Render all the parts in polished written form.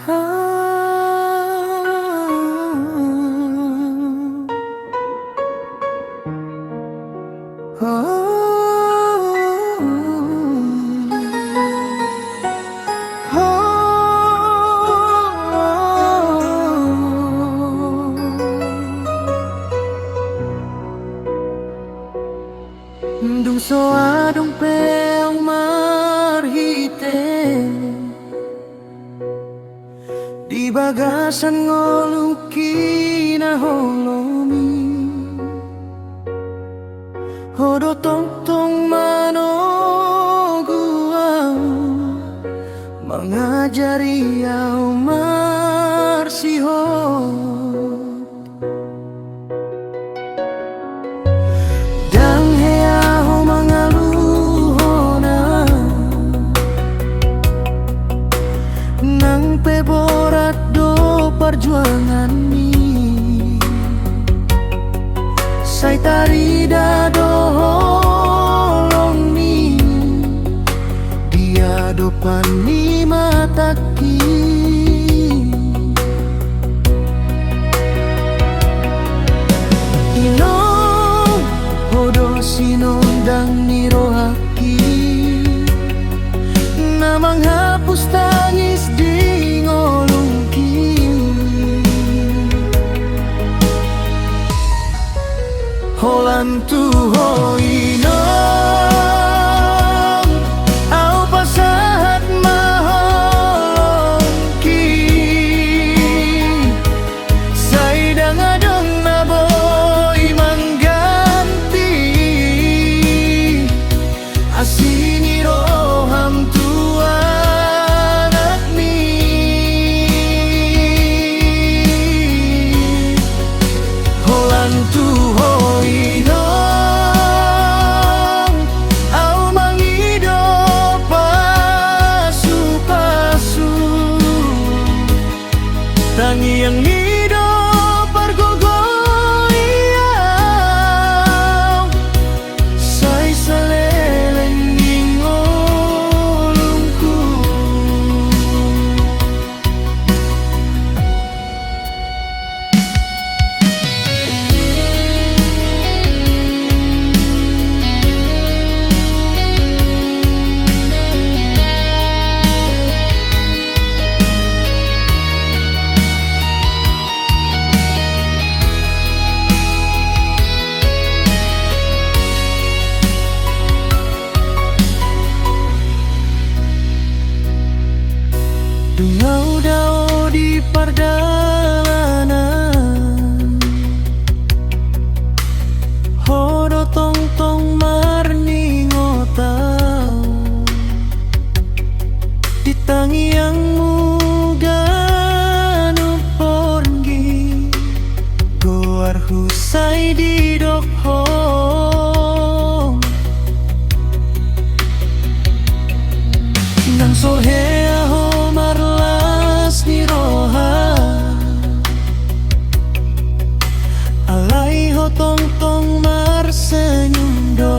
Dung so adong peong marhite di bagasan ngoluki na holomi hodo tong tong manoguau mengajari au marsihon borat do perjuangan ni sai tarida do holong ni dia do pani mataki inong hodo sinondang ni rohaki na menghapus tangis di holan tu hoinong au pasahat mahongki sai dangadong na boy mangganti asini roham tuanak ni holan tu tangi yang hidup bergogoyang sai saleleng ngolongku dau di pardalanan hodo tong tong marni ngotau di tangi yang muganu porgi goar husai di dok hong nang sohe ni roha alai ho tong tong mar senyum do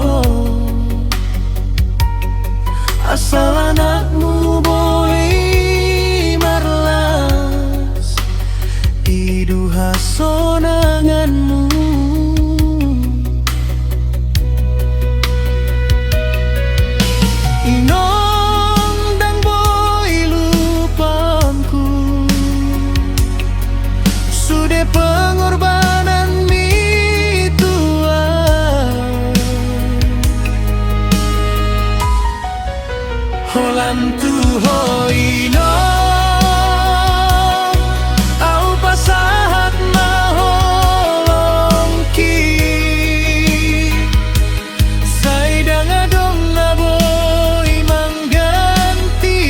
asal anakmu boy marlas idu hasonanganmu pengorbanan mi Tuhan holan tu hoinong au pasahat maholongki sai dangadong na boy mangganti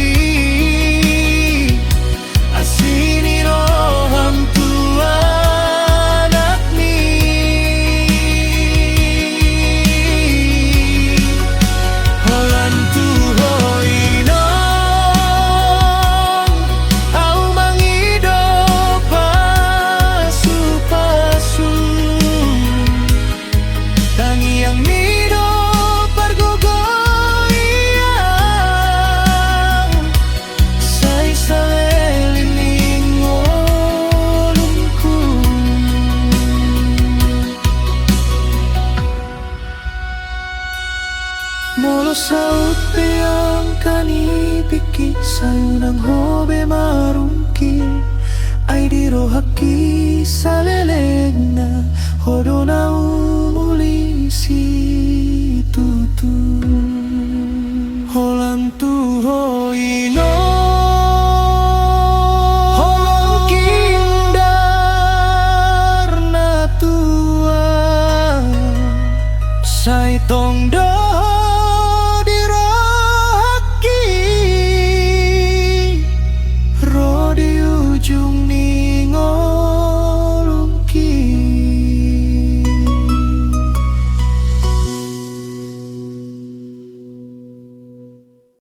asini roham holan tu hoinong saut peang kani piki sayunang hobe marungkil ay diro haki salelengna hodona umuli si tutu holang tu hoino holang kindar na tua sai tong